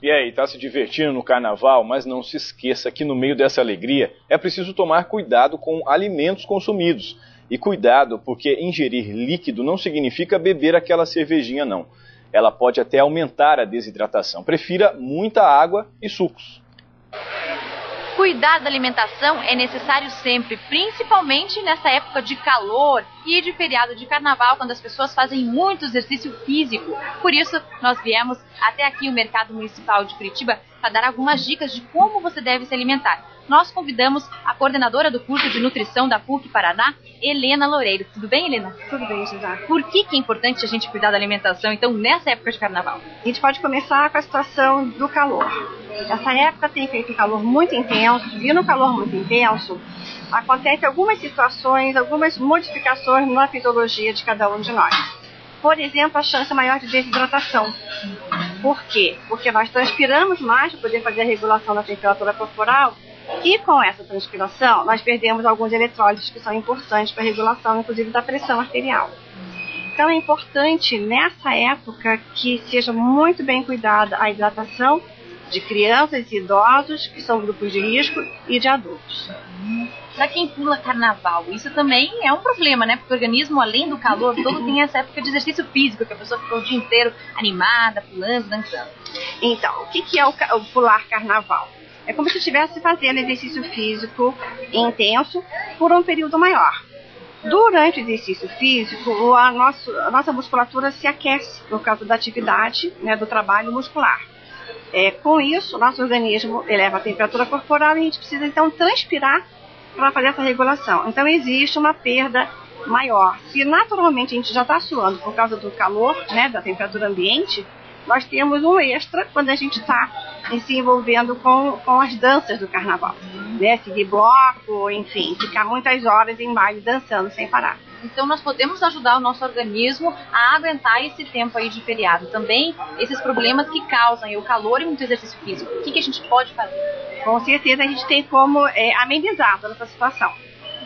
E aí, tá se divertindo no carnaval, mas não se esqueça que no meio dessa alegria é preciso tomar cuidado com alimentos consumidos. E cuidado porque ingerir líquido não significa beber aquela cervejinha não. Ela pode até aumentar a desidratação. Prefira muita água e sucos. Cuidar da alimentação é necessário sempre, principalmente nessa época de calor e de feriado de carnaval, quando as pessoas fazem muito exercício físico. Por isso, nós viemos até aqui o Mercado Municipal de Curitiba para dar algumas dicas de como você deve se alimentar. Nós convidamos a coordenadora do curso de nutrição da PUC Paraná, Helena Loureiro. Tudo bem, Helena? Tudo bem, Gisá. Por que é importante a gente cuidar da alimentação, então, nessa época de carnaval? A gente pode começar com a situação do calor. Essa época tem feito um calor muito intenso, e no calor muito intenso, acontecem algumas situações, algumas modificações na fisiologia de cada um de nós. Por exemplo, a chance maior de desidratação. Por quê? Porque nós transpiramos mais para poder fazer a regulação da temperatura corporal, e com essa transpiração, nós perdemos alguns eletrólitos que são importantes para a regulação, inclusive da pressão arterial. Então é importante, nessa época, que seja muito bem cuidada a hidratação de crianças e idosos, que são grupos de risco, e de adultos. Para quem pula carnaval, isso também é um problema, né? Porque o organismo, além do calor todo, tem essa época de exercício físico, que a pessoa fica o dia inteiro animada, pulando, dançando. Então, o que é o pular carnaval? É como se estivesse fazendo exercício físico intenso por um período maior. Durante o exercício físico, a nossa musculatura se aquece por causa da atividade, né, do trabalho muscular. Com isso, nosso organismo eleva a temperatura corporal e a gente precisa então transpirar para fazer essa regulação. Então existe uma perda maior. Se naturalmente a gente já está suando por causa do calor, né, da temperatura ambiente, nós temos um extra quando a gente está se envolvendo com as danças do carnaval, né? Seguir bloco, enfim, ficar muitas horas em baile dançando sem parar. Então nós podemos ajudar o nosso organismo a aguentar esse tempo aí de feriado. Também esses problemas que causam o calor e muito exercício físico. O que a gente pode fazer? Com certeza a gente tem como amenizar toda essa situação.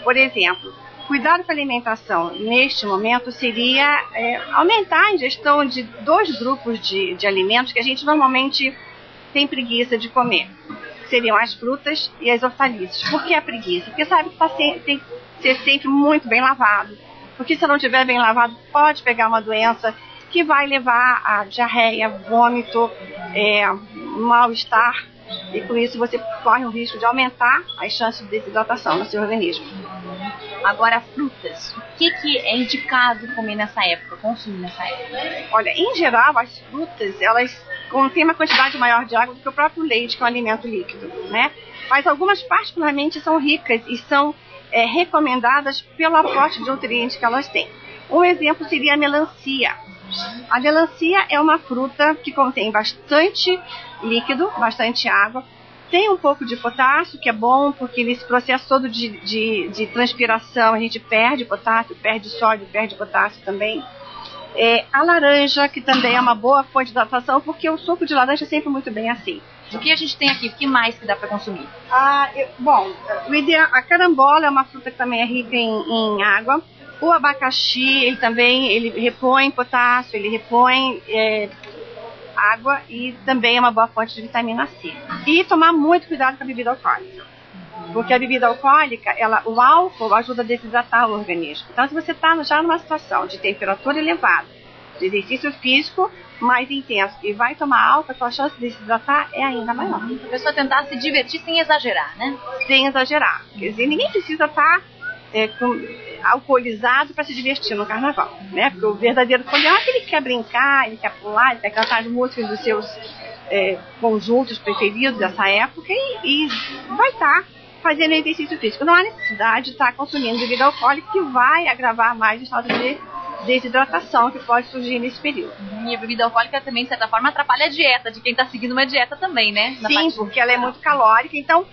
Por exemplo, cuidado com a alimentação neste momento seria aumentar a ingestão de dois grupos de alimentos que a gente normalmente tem preguiça de comer. Seriam as frutas e as hortaliças. Por que a preguiça? Porque sabe que tem que ser sempre muito bem lavado. Porque se não estiver bem lavado, pode pegar uma doença que vai levar a diarreia, vômito, mal-estar. E com isso você corre o risco de aumentar as chances de desidratação no seu organismo. Agora, frutas. O que é indicado comer nessa época, consumir nessa época? Olha, em geral, as frutas, elas contêm uma quantidade maior de água do que o próprio leite, que é um alimento líquido, né? Mas algumas particularmente são ricas e são recomendadas pelo aporte de nutrientes que elas têm. Um exemplo seria a melancia. A melancia é uma fruta que contém bastante líquido, bastante água, tem um pouco de potássio, que é bom, porque nesse processo todo de transpiração a gente perde potássio, perde sódio, perde potássio também. A laranja, que também é uma boa fonte de hidratação, porque o suco de laranja é sempre muito bem aceito. O que a gente tem aqui? O que mais que dá para consumir? A carambola é uma fruta que também é rica em água. O abacaxi, ele repõe potássio, ele repõe água e também é uma boa fonte de vitamina C. E tomar muito cuidado com a bebida alcoólica. Porque a bebida alcoólica, o álcool ajuda a desidratar o organismo. Então, se você está já numa situação de temperatura elevada, de exercício físico mais intenso e vai tomar álcool, a sua chance de desidratar é ainda maior. A pessoa tentar se divertir sem exagerar, né? Sem exagerar. Quer dizer, ninguém precisa estar alcoolizado para se divertir no carnaval, né? Porque o verdadeiro folião ele quer brincar, ele quer pular, ele quer cantar as músicas dos seus conjuntos preferidos dessa época e vai estar fazendo exercício físico. Não há necessidade de estar consumindo bebida alcoólica que vai agravar mais o estado de desidratação que pode surgir nesse período. E a bebida alcoólica também, de certa forma, atrapalha a dieta de quem está seguindo uma dieta também, né? Sim, porque ela é muito calórica, então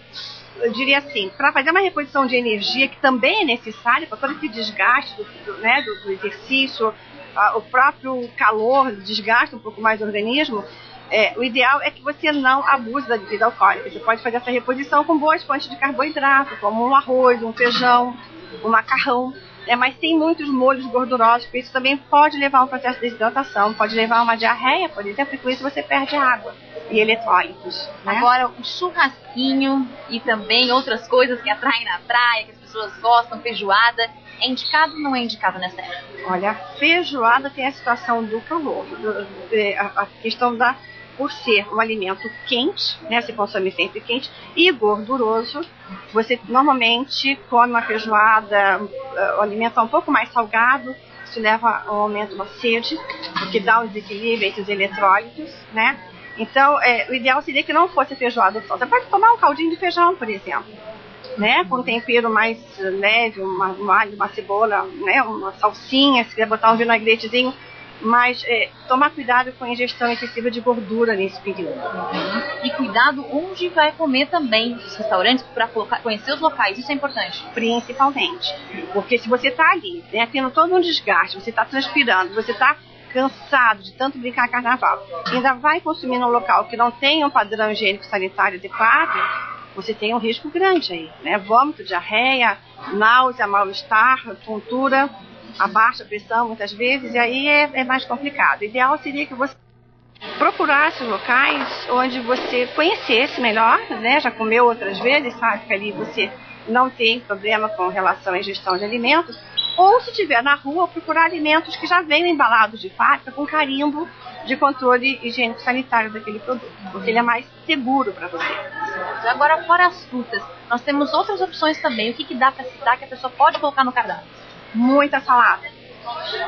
eu diria assim, para fazer uma reposição de energia que também é necessária para todo esse desgaste do exercício, o próprio calor desgasta um pouco mais o organismo, O ideal é que você não abuse da bebida alcoólica. Você pode fazer essa reposição com boas fontes de carboidrato, como um arroz, um feijão, um macarrão, mas sem muitos molhos gordurosos, porque isso também pode levar a um processo de desidratação, pode levar a uma diarreia, por exemplo, e com isso você perde água e eletrólitos. Né? Agora, o churrasquinho e também outras coisas que atraem na praia, que as pessoas gostam, feijoada, é indicado ou não é indicado nessa época? Olha, a feijoada tem a situação do calor, a questão por ser um alimento quente, né, se consome sempre quente, e gorduroso, você normalmente come uma feijoada, o alimento é um pouco mais salgado, isso leva ao aumento da sede, porque dá um desequilíbrio entre os eletrólitos, né? Então, o ideal seria que não fosse feijoada só. Você pode tomar um caldinho de feijão, por exemplo, né, com um tempero mais leve, um alho, uma cebola, né, uma salsinha, se quiser botar um vinagretezinho, mas tomar cuidado com a ingestão excessiva de gordura nesse período. E cuidado onde vai comer também, os restaurantes, para conhecer os locais, isso é importante. Principalmente, porque se você está ali, né, tendo todo um desgaste, você está transpirando, você está cansado de tanto brincar carnaval, ainda vai consumir num local que não tem um padrão higiênico sanitário adequado, você tem um risco grande aí, né? Vômito, diarreia, náusea, mal-estar, tontura, a baixa pressão muitas vezes, e aí é mais complicado. O ideal seria que você procurasse locais onde você conhecesse melhor, né? Já comeu outras vezes, sabe que ali você não tem problema com relação à ingestão de alimentos, ou se estiver na rua, procurar alimentos que já venham embalados de fábrica com carimbo de controle higiênico-sanitário daquele produto, porque ele é mais seguro para você. Agora, fora as frutas, nós temos outras opções também. O que dá para citar que a pessoa pode colocar no cardápio? Muita salada.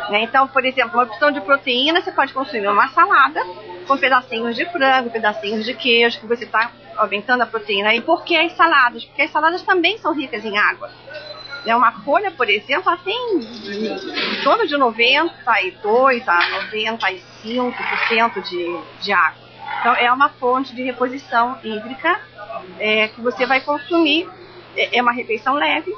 Né? Então, por exemplo, uma opção de proteína, você pode consumir uma salada com pedacinhos de frango, pedacinhos de queijo, que você está aumentando a proteína. E por que as saladas? Porque as saladas também são ricas em água. Uma folha, por exemplo, ela tem em torno de 92% a 95% de água. Então, é uma fonte de reposição hídrica que você vai consumir. É uma refeição leve,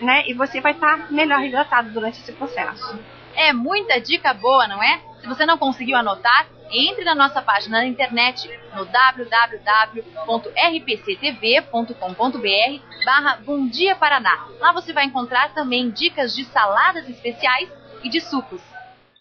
né? E você vai estar melhor hidratado durante esse processo. É muita dica boa, não é? Se você não conseguiu anotar, entre na nossa página na internet no www.rpctv.com.br/Bom Dia Paraná. Lá você vai encontrar também dicas de saladas especiais e de sucos.